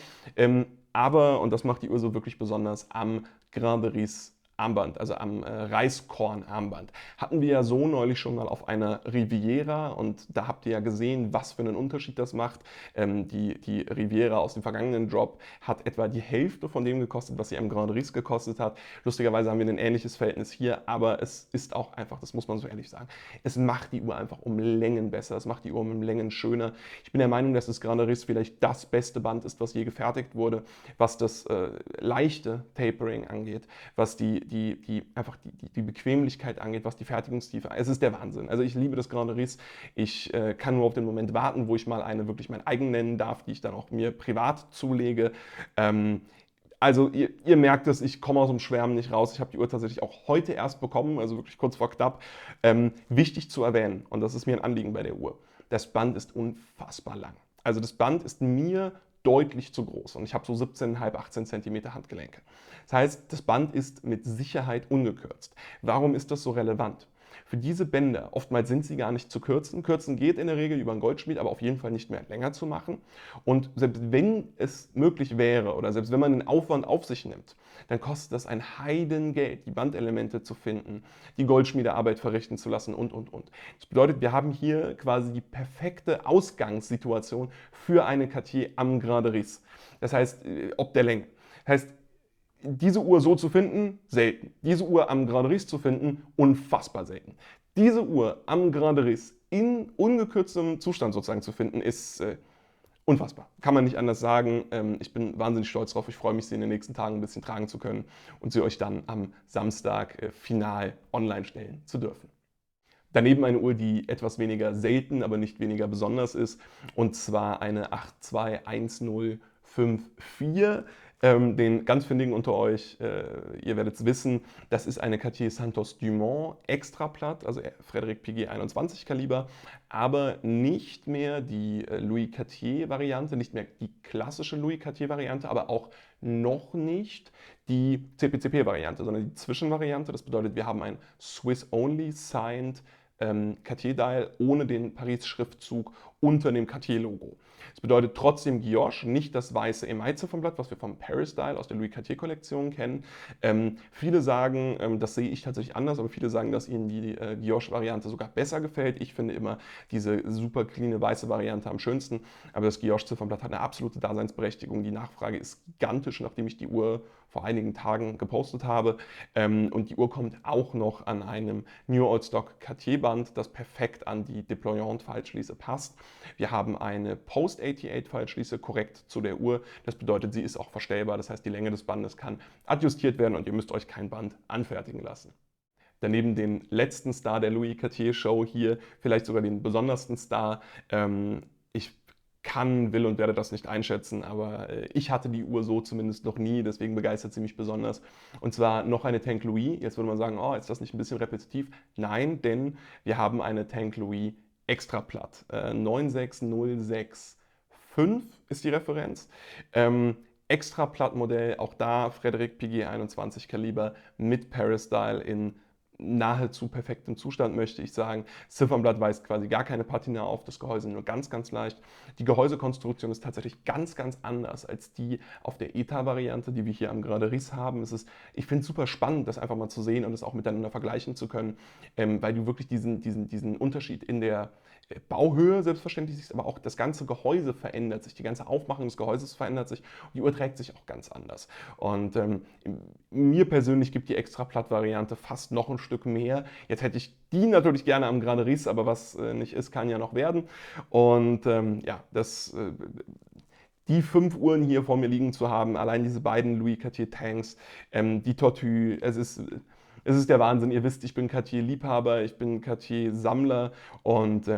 aber, und das macht die Uhr so wirklich besonders, am Grain de Riz Armband, also am Reiskorn-Armband. Hatten wir ja so neulich schon mal auf einer Riviera und da habt ihr ja gesehen, was für einen Unterschied das macht. Die Riviera aus dem vergangenen Drop hat etwa die Hälfte von dem gekostet, was sie am Grand Riz gekostet hat. Lustigerweise haben wir ein ähnliches Verhältnis hier, aber es ist auch einfach, das muss man so ehrlich sagen, es macht die Uhr einfach um Längen besser, es macht die Uhr um Längen schöner. Ich bin der Meinung, dass das Grand Riz vielleicht das beste Band ist, was je gefertigt wurde, was das leichte Tapering angeht, was die die Bequemlichkeit angeht, was die Fertigungstiefe angeht. Es ist der Wahnsinn. Also ich liebe das Grande Riss. Ich kann nur auf den Moment warten, wo ich mal eine wirklich mein eigen nennen darf, die ich dann auch mir privat zulege. Also ihr merkt es, ich komme aus dem Schwärmen nicht raus. Ich habe die Uhr tatsächlich auch heute erst bekommen, also wirklich kurz vor knapp. Wichtig zu erwähnen, und das ist mir ein Anliegen bei der Uhr, das Band ist unfassbar lang. Also das Band ist mir deutlich zu groß und ich habe so 17,5, 18 cm Handgelenke. Das heißt, das Band ist mit Sicherheit ungekürzt. Warum ist das so relevant? Für diese Bänder, oftmals sind sie gar nicht zu kürzen. Kürzen geht in der Regel über einen Goldschmied, aber auf jeden Fall nicht mehr länger zu machen. Und selbst wenn es möglich wäre oder selbst wenn man den Aufwand auf sich nimmt, dann kostet das ein Heidengeld, die Bandelemente zu finden, die Goldschmiedearbeit verrichten zu lassen und. Das bedeutet, wir haben hier quasi die perfekte Ausgangssituation für eine Cartier am Grande Riss. Das heißt, ob der Länge. Das heißt, diese Uhr so zu finden, selten. Diese Uhr am Grande Riss zu finden, unfassbar selten. Diese Uhr am Grande Riss in ungekürztem Zustand sozusagen zu finden, ist unfassbar. Kann man nicht anders sagen. Ich bin wahnsinnig stolz drauf. Ich freue mich, sie in den nächsten Tagen ein bisschen tragen zu können und sie euch dann am Samstag final online stellen zu dürfen. Daneben eine Uhr, die etwas weniger selten, aber nicht weniger besonders ist, und zwar eine 821054. Den ganz findigen unter euch, ihr werdet es wissen, das ist eine Cartier Santos Dumont Extraplatt, also Frédéric Piguet 21 Kaliber, aber nicht mehr die Louis Cartier Variante, nicht mehr die klassische Louis Cartier Variante, aber auch noch nicht die CPCP Variante, sondern die Zwischenvariante. Das bedeutet, wir haben ein Swiss-Only Signed Cartier Dial ohne den Paris-Schriftzug unter dem Cartier-Logo. Das bedeutet trotzdem Guilloche, nicht das weiße Emaille-Ziffernblatt, was wir vom Paris Dial aus der Louis Cartier-Kollektion kennen. Viele sagen, das sehe ich tatsächlich anders, aber viele sagen, dass ihnen die Guilloche-Variante sogar besser gefällt. Ich finde immer diese super cleane weiße Variante am schönsten, aber das Guilloche-Ziffernblatt hat eine absolute Daseinsberechtigung. Die Nachfrage ist gigantisch, nachdem ich die Uhr vor einigen Tagen gepostet habe. Und die Uhr kommt auch noch an einem New Old Stock Cartier-Band, das perfekt an die Deployant-Fallschließe passt. Wir haben eine Post-88-Fallschließe korrekt zu der Uhr. Das bedeutet, sie ist auch verstellbar. Das heißt, die Länge des Bandes kann adjustiert werden und ihr müsst euch kein Band anfertigen lassen. Daneben den letzten Star der Louis Cartier Show hier, vielleicht sogar den besondersten Star. Ich will und werde das nicht einschätzen, aber ich hatte die Uhr so zumindest noch nie, deswegen begeistert sie mich besonders. Und zwar noch eine Tank Louis. Jetzt würde man sagen, oh, ist das nicht ein bisschen repetitiv? Nein, denn wir haben eine Tank Louis Extraplatt. 96065 ist die Referenz. Extraplatt-Modell, auch da Frédéric Piguet 21 Kaliber mit Paris Dial in nahezu perfektem Zustand, möchte ich sagen. Das Ziffernblatt weist quasi gar keine Patina auf, das Gehäuse nur ganz, ganz leicht. Die Gehäusekonstruktion ist tatsächlich ganz, ganz anders als die auf der ETA-Variante, die wir hier am Grande Riss haben. Ich finde es super spannend, das einfach mal zu sehen und es auch miteinander vergleichen zu können, weil du wirklich diesen Unterschied in der Bauhöhe selbstverständlich siehst, aber auch das ganze Gehäuse verändert sich, die ganze Aufmachung des Gehäuses verändert sich und die Uhr trägt sich auch ganz anders. Und mir persönlich gibt die Extraplatt-Variante fast noch ein Stück mehr. Jetzt hätte ich die natürlich gerne am Grande Riss, aber was nicht ist, kann ja noch werden. Und ja, die 5 Uhren hier vor mir liegen zu haben, allein diese beiden Louis Cartier Tanks, die Tortue, es ist der Wahnsinn. Ihr wisst, ich bin Cartier-Liebhaber, ich bin Cartier-Sammler und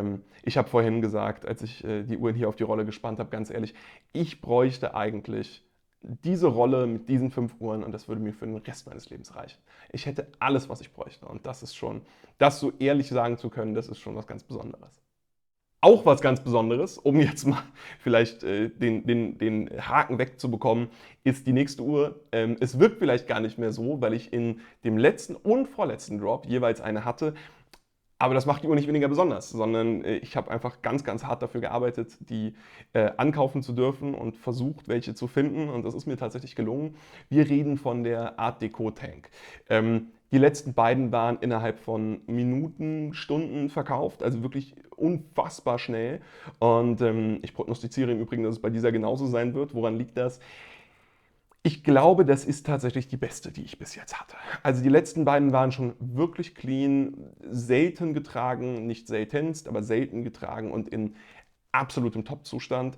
ich habe vorhin gesagt, als ich die Uhren hier auf die Rolle gespannt habe, ganz ehrlich, ich bräuchte eigentlich diese Rolle mit diesen 5 Uhren und das würde mir für den Rest meines Lebens reichen. Ich hätte alles, was ich bräuchte und das so ehrlich sagen zu können, das ist schon was ganz Besonderes. Auch was ganz Besonderes, um jetzt mal vielleicht den Haken wegzubekommen, ist die nächste Uhr. Es wirkt vielleicht gar nicht mehr so, weil ich in dem letzten und vorletzten Drop jeweils eine hatte. Aber das macht die Uhr nicht weniger besonders, sondern ich habe einfach ganz, ganz hart dafür gearbeitet, die ankaufen zu dürfen und versucht, welche zu finden. Und das ist mir tatsächlich gelungen. Wir reden von der Art Deco Tank. Die letzten beiden waren innerhalb von Minuten, Stunden verkauft, also wirklich unfassbar schnell. Und ich prognostiziere im Übrigen, dass es bei dieser genauso sein wird. Woran liegt das? Ich glaube, das ist tatsächlich die beste, die ich bis jetzt hatte. Also die letzten beiden waren schon wirklich clean, selten getragen, nicht seltenst, aber selten getragen und in absolutem Top-Zustand.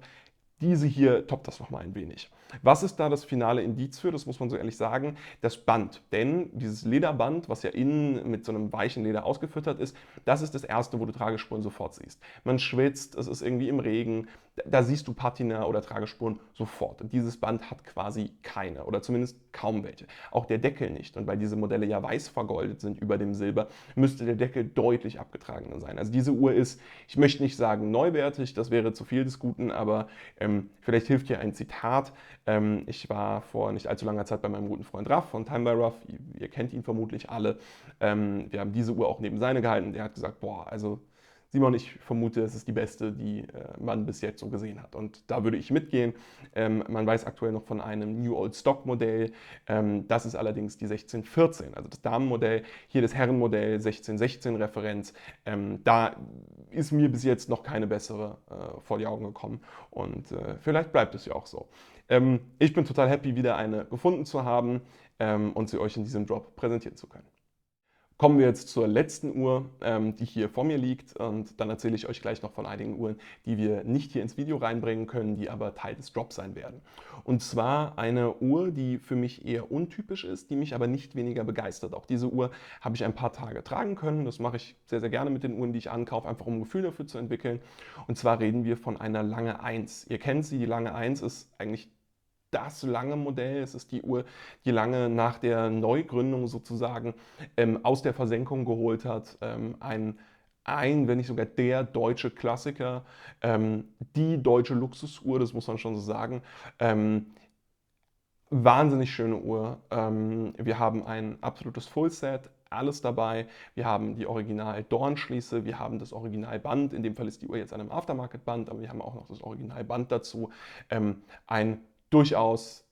Diese hier toppt das nochmal ein wenig. Was ist da das finale Indiz für? Das muss man so ehrlich sagen. Das Band. Denn dieses Lederband, was ja innen mit so einem weichen Leder ausgefüttert ist, das ist das Erste, wo du Tragespuren sofort siehst. Man schwitzt, es ist irgendwie im Regen, da siehst du Patina oder Tragespuren sofort. Dieses Band hat quasi keine oder zumindest kaum welche. Auch der Deckel nicht. Und weil diese Modelle ja weiß vergoldet sind über dem Silber, müsste der Deckel deutlich abgetragener sein. Also diese Uhr ist, ich möchte nicht sagen neuwertig, das wäre zu viel des Guten, aber vielleicht hilft hier ein Zitat. Ich war vor nicht allzu langer Zeit bei meinem guten Freund Raff von Time by Ruff. Ihr kennt ihn vermutlich alle. Wir haben diese Uhr auch neben seine gehalten. Der hat gesagt, boah, also Simon, ich vermute, es ist die beste, die man bis jetzt so gesehen hat. Und da würde ich mitgehen. Man weiß aktuell noch von einem New Old Stock Modell. Das ist allerdings die 1614, also das Damenmodell. Hier das Herrenmodell 1616 Referenz. Da ist mir bis jetzt noch keine bessere vor die Augen gekommen. Und vielleicht bleibt es ja auch so. Ich bin total happy, wieder eine gefunden zu haben und sie euch in diesem Drop präsentieren zu können. Kommen wir jetzt zur letzten Uhr, die hier vor mir liegt, und dann erzähle ich euch gleich noch von einigen Uhren, die wir nicht hier ins Video reinbringen können, die aber Teil des Drops sein werden. Und zwar eine Uhr, die für mich eher untypisch ist, die mich aber nicht weniger begeistert. Auch diese Uhr habe ich ein paar Tage tragen können. Das mache ich sehr, sehr gerne mit den Uhren, die ich ankaufe, einfach um ein Gefühl dafür zu entwickeln. Und zwar reden wir von einer Lange 1. Ihr kennt sie, die Lange 1 ist eigentlich das lange Modell. Es ist die Uhr, die Lange nach der Neugründung sozusagen aus der Versenkung geholt hat. Wenn nicht sogar der deutsche Klassiker, die deutsche Luxusuhr, das muss man schon so sagen. Wahnsinnig schöne Uhr. Wir haben ein absolutes Fullset, alles dabei. Wir haben die Original Dornschließe, wir haben das Originalband. In dem Fall ist die Uhr jetzt an einem Aftermarket-Band, aber wir haben auch noch das Originalband dazu. Ein durchaus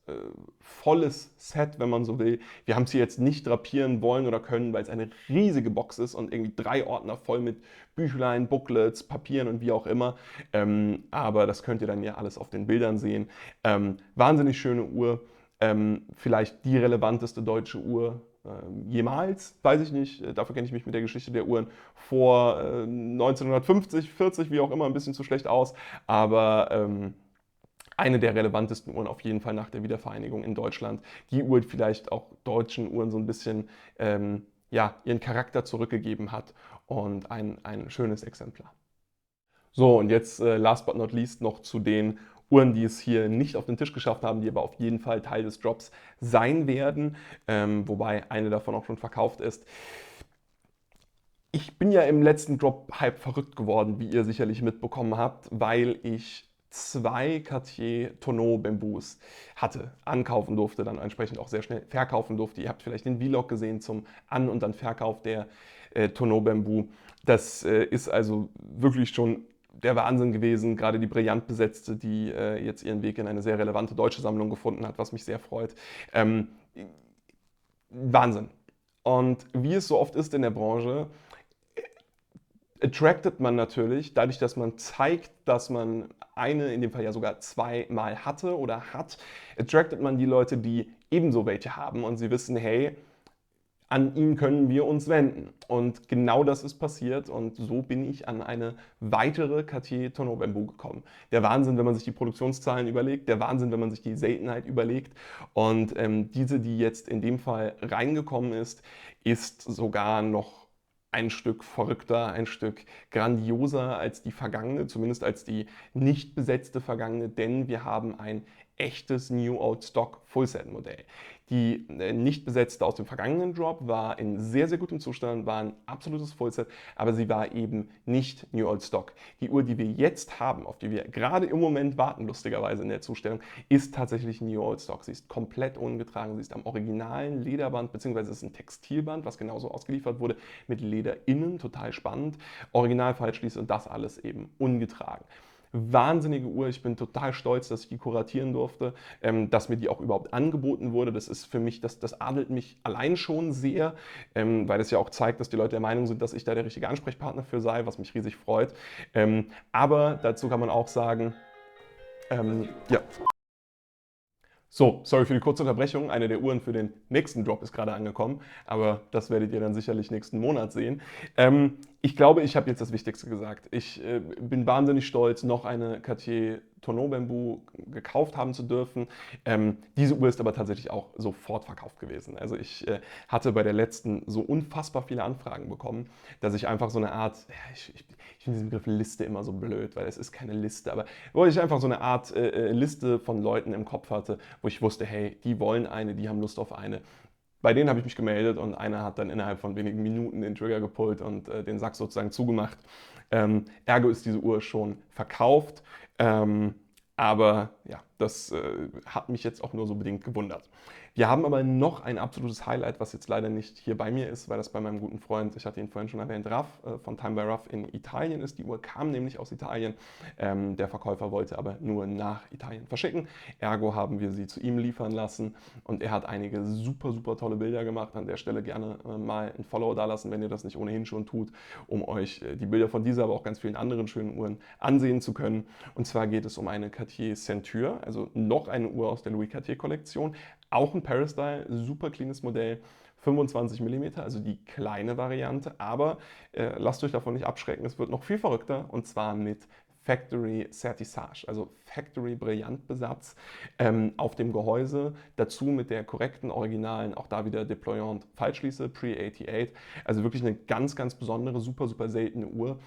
volles Set, wenn man so will. Wir haben sie jetzt nicht drapieren wollen oder können, weil es eine riesige Box ist und irgendwie 3 Ordner voll mit Büchlein, Booklets, Papieren und wie auch immer. Aber das könnt ihr dann ja alles auf den Bildern sehen. Wahnsinnig schöne Uhr. Vielleicht die relevanteste deutsche Uhr jemals, weiß ich nicht. Dafür kenne ich mich mit der Geschichte der Uhren vor 1950, 40, wie auch immer, ein bisschen zu schlecht aus. Aber eine der relevantesten Uhren auf jeden Fall nach der Wiedervereinigung in Deutschland. Die Uhr vielleicht auch deutschen Uhren so ein bisschen ja, ihren Charakter zurückgegeben hat und ein schönes Exemplar. So, und jetzt last but not least noch zu den Uhren, die es hier nicht auf den Tisch geschafft haben, die aber auf jeden Fall Teil des Drops sein werden, wobei eine davon auch schon verkauft ist. Ich bin ja im letzten Drop halb verrückt geworden, wie ihr sicherlich mitbekommen habt, weil ich 2 Cartier Tonneau Bambus hatte, ankaufen durfte, dann entsprechend auch sehr schnell verkaufen durfte. Ihr habt vielleicht den Vlog gesehen zum An- und dann Verkauf der Tonneau Bambus. Das ist also wirklich schon der Wahnsinn gewesen, gerade die brillant besetzte, die jetzt ihren Weg in eine sehr relevante deutsche Sammlung gefunden hat, was mich sehr freut. Wahnsinn. Und wie es so oft ist in der Branche, attractet man natürlich, dadurch, dass man zeigt, dass man eine, in dem Fall ja sogar 2 Mal hatte oder hat, attractet man die Leute, die ebenso welche haben und sie wissen, hey, an ihn können wir uns wenden. Und genau das ist passiert und so bin ich an eine weitere Cartier Tonneau Bambus gekommen. Der Wahnsinn, wenn man sich die Produktionszahlen überlegt, der Wahnsinn, wenn man sich die Seltenheit überlegt. Und diese, die jetzt in dem Fall reingekommen ist, ist sogar noch ein Stück verrückter, ein Stück grandioser als die vergangene, zumindest als die nicht besetzte vergangene, denn wir haben ein echtes New Old Stock Fullset Modell. Die nicht besetzte aus dem vergangenen Drop war in sehr, sehr gutem Zustand, war ein absolutes Fullset, aber sie war eben nicht New Old Stock. Die Uhr, die wir jetzt haben, auf die wir gerade im Moment warten, lustigerweise in der Zustellung, ist tatsächlich New Old Stock. Sie ist komplett ungetragen, sie ist am originalen Lederband, beziehungsweise es ist ein Textilband, was genauso ausgeliefert wurde, mit Leder innen, total spannend, Originalfaltschließe und das alles eben ungetragen. Wahnsinnige Uhr, ich bin total stolz, dass ich die kuratieren durfte, dass mir die auch überhaupt angeboten wurde. Das ist für mich, das adelt mich allein schon sehr, weil es ja auch zeigt, dass die Leute der Meinung sind, dass ich da der richtige Ansprechpartner für sei, was mich riesig freut. Aber dazu kann man auch sagen, ja. So, sorry für die kurze Unterbrechung. Eine der Uhren für den nächsten Drop ist gerade angekommen, aber das werdet ihr dann sicherlich nächsten Monat sehen. Ich glaube, ich habe jetzt das Wichtigste gesagt. Ich bin wahnsinnig stolz, noch eine Cartier Tonneau Bamboo gekauft haben zu dürfen. Diese Uhr ist aber tatsächlich auch sofort verkauft gewesen. Also ich hatte bei der letzten so unfassbar viele Anfragen bekommen, dass ich einfach so eine Art, ja, ich finde diesen Begriff Liste immer so blöd, weil es ist keine Liste, aber wo ich einfach so eine Art Liste von Leuten im Kopf hatte, wo ich wusste, hey, die wollen eine, die haben Lust auf eine. Bei denen habe ich mich gemeldet und einer hat dann innerhalb von wenigen Minuten den Trigger gepullt und den Sack sozusagen zugemacht. Ergo ist diese Uhr schon verkauft. Ähm, aber ja, das hat mich jetzt auch nur so bedingt gewundert. Wir haben aber noch ein absolutes Highlight, was jetzt leider nicht hier bei mir ist, weil das bei meinem guten Freund, ich hatte ihn vorhin schon erwähnt, Raff von Time by Raff in Italien ist. Die Uhr kam nämlich aus Italien. Der Verkäufer wollte aber nur nach Italien verschicken. Ergo haben wir sie zu ihm liefern lassen und er hat einige super, super tolle Bilder gemacht. An der Stelle gerne mal ein Follow da lassen, wenn ihr das nicht ohnehin schon tut, um euch die Bilder von dieser, aber auch ganz vielen anderen schönen Uhren ansehen zu können. Und zwar geht es um eine Cartier Ceinture, also noch eine Uhr aus der Louis Cartier Kollektion, auch ein Paris-Style, super cleanes Modell, 25 mm, also die kleine Variante, aber lasst euch davon nicht abschrecken, es wird noch viel verrückter und zwar mit Factory Certissage, also Factory Brillantbesatz auf dem Gehäuse, dazu mit der korrekten originalen, auch da wieder Deployant Fallschließe, Pre-88, also wirklich eine ganz, ganz besondere, super, super seltene Uhr.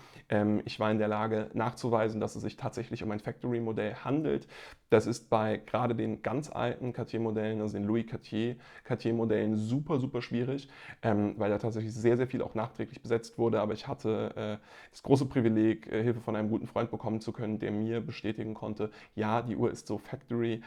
Ich war in der Lage nachzuweisen, dass es sich tatsächlich um ein Factory-Modell handelt. Das ist bei gerade den ganz alten Cartier-Modellen, also den Louis Cartier Cartier-Modellen super, super schwierig, weil da tatsächlich sehr, sehr viel auch nachträglich besetzt wurde, aber ich hatte das große Privileg, Hilfe von einem guten Freund bekommen zu können, der mir bestätigen konnte, ja, die Uhr ist so Factory.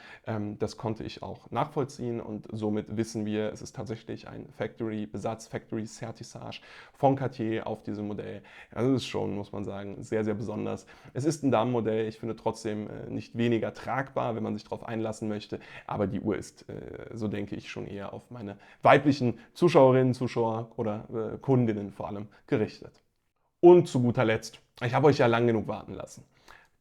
Das konnte ich auch nachvollziehen und somit wissen wir, es ist tatsächlich ein Factory-Besatz, Factory-Certissage von Cartier auf diesem Modell. Also das ist schon, muss man sagen, sehr, sehr besonders. Es ist ein Damenmodell, ich finde trotzdem nicht weniger tragbar, wenn man sich darauf einlassen möchte, aber die Uhr ist, so denke ich, schon eher auf meine weiblichen Zuschauerinnen, Zuschauer oder Kundinnen vor allem gerichtet. Und zu guter Letzt, ich habe euch ja lang genug warten lassen.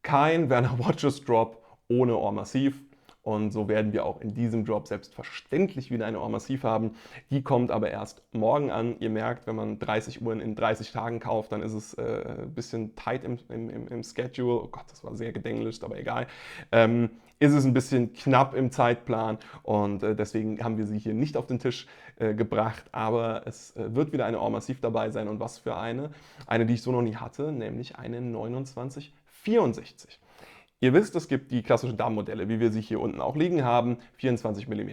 Kein Werner Watches Drop ohne Ohr Massiv. Und so werden wir auch in diesem Drop selbstverständlich wieder eine Ohr Massiv haben. Die kommt aber erst morgen an. Ihr merkt, wenn man 30 Uhren in 30 Tagen kauft, dann ist es ein bisschen tight im Schedule. Oh Gott, das war sehr gedenglischt, aber egal. Ist es ein bisschen knapp im Zeitplan und deswegen haben wir sie hier nicht auf den Tisch gebracht. Aber es wird wieder eine Ohr Massiv dabei sein. Und was für eine? Eine, die ich so noch nie hatte, nämlich eine 2964. Ihr wisst, es gibt die klassischen Damenmodelle, wie wir sie hier unten auch liegen haben, 24 mm.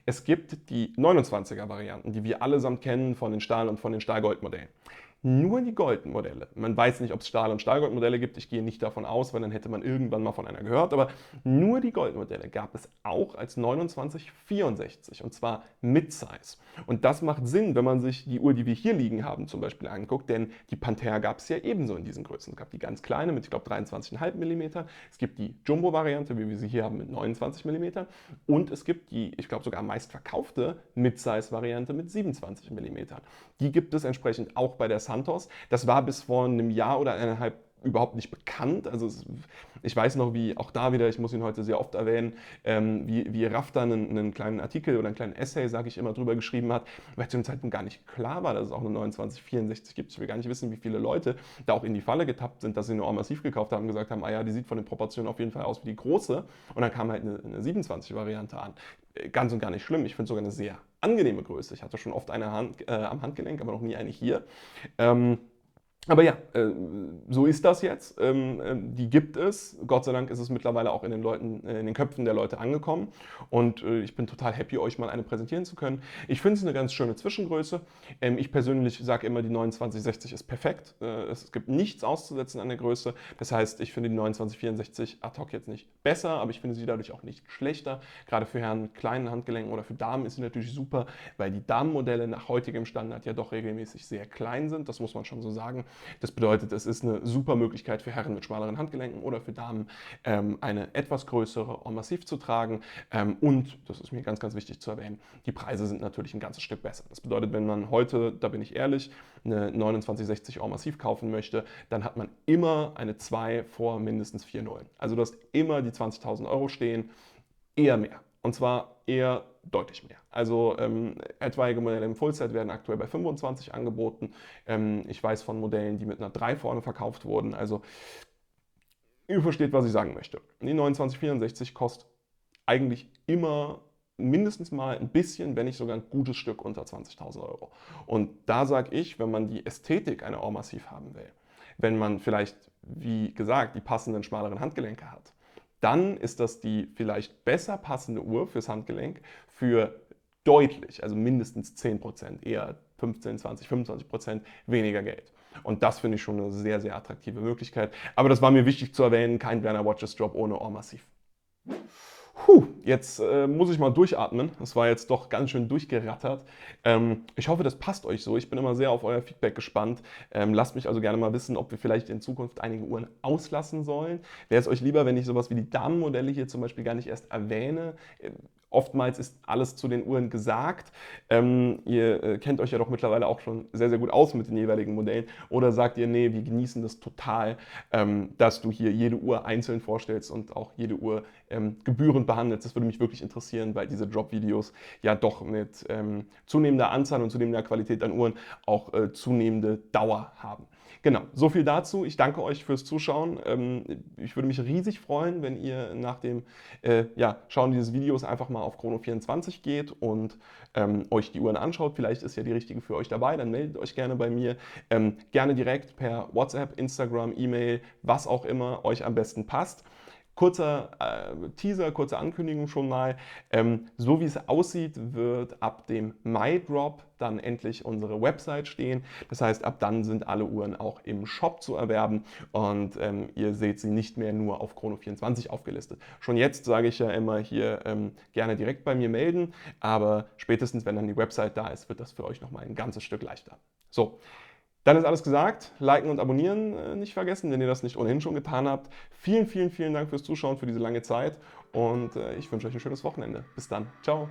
Es gibt die 29er Varianten, die wir allesamt kennen von den Stahl- und von den Stahlgold-Modellen. Nur die Goldmodelle. Man weiß nicht, ob es Stahl- und Stahlgoldmodelle gibt. Ich gehe nicht davon aus, weil dann hätte man irgendwann mal von einer gehört. Aber nur die Goldmodelle gab es auch als 2964 und zwar Mid-Size. Und das macht Sinn, wenn man sich die Uhr, die wir hier liegen haben, zum Beispiel anguckt, denn die Panthère gab es ja ebenso in diesen Größen. Es gab die ganz kleine mit, ich glaube, 23,5 mm. Es gibt die Jumbo-Variante, wie wir sie hier haben, mit 29 mm. Und es gibt die, ich glaube, sogar meistverkaufte Mid-Size-Variante mit 27 mm. Die gibt es entsprechend auch bei der Santos. Das war bis vor einem Jahr oder eineinhalb überhaupt nicht bekannt. Also ich weiß noch, wie auch da wieder, ich muss ihn heute sehr oft erwähnen, wie Raff dann einen kleinen Artikel oder einen kleinen Essay, sage ich immer, drüber geschrieben hat, weil zu dem Zeitpunkt gar nicht klar war, dass es auch eine 2964 gibt. Ich will gar nicht wissen, wie viele Leute da auch in die Falle getappt sind, dass sie eine Ohr Massiv gekauft haben und gesagt haben, ah ja, die sieht von den Proportionen auf jeden Fall aus wie die große. Und dann kam halt eine 27-Variante an. Ganz und gar nicht schlimm. Ich finde sogar eine sehr angenehme Größe. Ich hatte schon oft eine am Handgelenk, aber noch nie eine hier. Aber ja, so ist das jetzt. Die gibt es. Gott sei Dank ist es mittlerweile auch in den Leuten, in den Köpfen der Leute angekommen. Und ich bin total happy, euch mal eine präsentieren zu können. Ich finde es eine ganz schöne Zwischengröße. Ich persönlich sage immer, die 2960 ist perfekt. Es gibt nichts auszusetzen an der Größe. Das heißt, ich finde die 2964 ad hoc jetzt nicht besser, aber ich finde sie dadurch auch nicht schlechter. Gerade für Herren mit kleinen Handgelenken oder für Damen ist sie natürlich super, weil die Damenmodelle nach heutigem Standard ja doch regelmäßig sehr klein sind. Das muss man schon so sagen. Das bedeutet, es ist eine super Möglichkeit für Herren mit schmaleren Handgelenken oder für Damen eine etwas größere Ohr Massiv zu tragen. Und, das ist mir ganz, ganz wichtig zu erwähnen, die Preise sind natürlich ein ganzes Stück besser. Das bedeutet, wenn man heute, da bin ich ehrlich, eine 2960 Ohr Massiv kaufen möchte, dann hat man immer eine 2 vor mindestens 4 Nullen. Also du hast immer die 20.000 € stehen, eher mehr. Und zwar eher deutlich mehr. Also etwaige Modelle im Fullset werden aktuell bei 25 angeboten. Ich weiß von Modellen, die mit einer 3 vorne verkauft wurden. Also ihr versteht, was ich sagen möchte. Die 2964 kostet eigentlich immer mindestens mal ein bisschen, wenn nicht sogar ein gutes Stück unter 20.000 Euro. Und da sage ich, wenn man die Ästhetik einer Ohrmassiv haben will, wenn man vielleicht, wie gesagt, die passenden schmaleren Handgelenke hat, dann ist das die vielleicht besser passende Uhr fürs Handgelenk für deutlich, also mindestens 10%, eher 15, 20, 25% weniger Geld. Und das finde ich schon eine sehr, sehr attraktive Möglichkeit. Aber das war mir wichtig zu erwähnen, kein Werner Watches Drop ohne Ohrmassiv. Jetzt muss ich mal durchatmen. Das war jetzt doch ganz schön durchgerattert. Ich hoffe, das passt euch so. Ich bin immer sehr auf euer Feedback gespannt. Lasst mich also gerne mal wissen, ob wir vielleicht in Zukunft einige Uhren auslassen sollen. Wäre es euch lieber, wenn ich sowas wie die Damenmodelle hier zum Beispiel gar nicht erst erwähne? Oftmals ist alles zu den Uhren gesagt. Ihr kennt euch ja doch mittlerweile auch schon sehr, sehr gut aus mit den jeweiligen Modellen. Oder sagt ihr, nee, wir genießen das total, dass du hier jede Uhr einzeln vorstellst und auch jede Uhr gebührend behandelst. Das würde mich wirklich interessieren, weil diese Drop-Videos ja doch mit zunehmender Anzahl und zunehmender Qualität an Uhren auch zunehmende Dauer haben. Genau, so viel dazu. Ich danke euch fürs Zuschauen. Ich würde mich riesig freuen, wenn ihr nach dem Schauen dieses Videos einfach mal auf Chrono24 geht und euch die Uhren anschaut. Vielleicht ist ja die richtige für euch dabei, dann meldet euch gerne bei mir. Gerne direkt per WhatsApp, Instagram, E-Mail, was auch immer euch am besten passt. Kurzer Teaser, kurze Ankündigung schon mal. So wie es aussieht, wird ab dem Mai-Drop dann endlich unsere Website stehen. Das heißt, ab dann sind alle Uhren auch im Shop zu erwerben und ihr seht sie nicht mehr nur auf Chrono24 aufgelistet. Schon jetzt sage ich ja immer hier gerne direkt bei mir melden, aber spätestens, wenn dann die Website da ist, wird das für euch nochmal ein ganzes Stück leichter. So. Dann ist alles gesagt. Liken und abonnieren nicht vergessen, wenn ihr das nicht ohnehin schon getan habt. Vielen, vielen, vielen Dank fürs Zuschauen, für diese lange Zeit und ich wünsche euch ein schönes Wochenende. Bis dann. Ciao.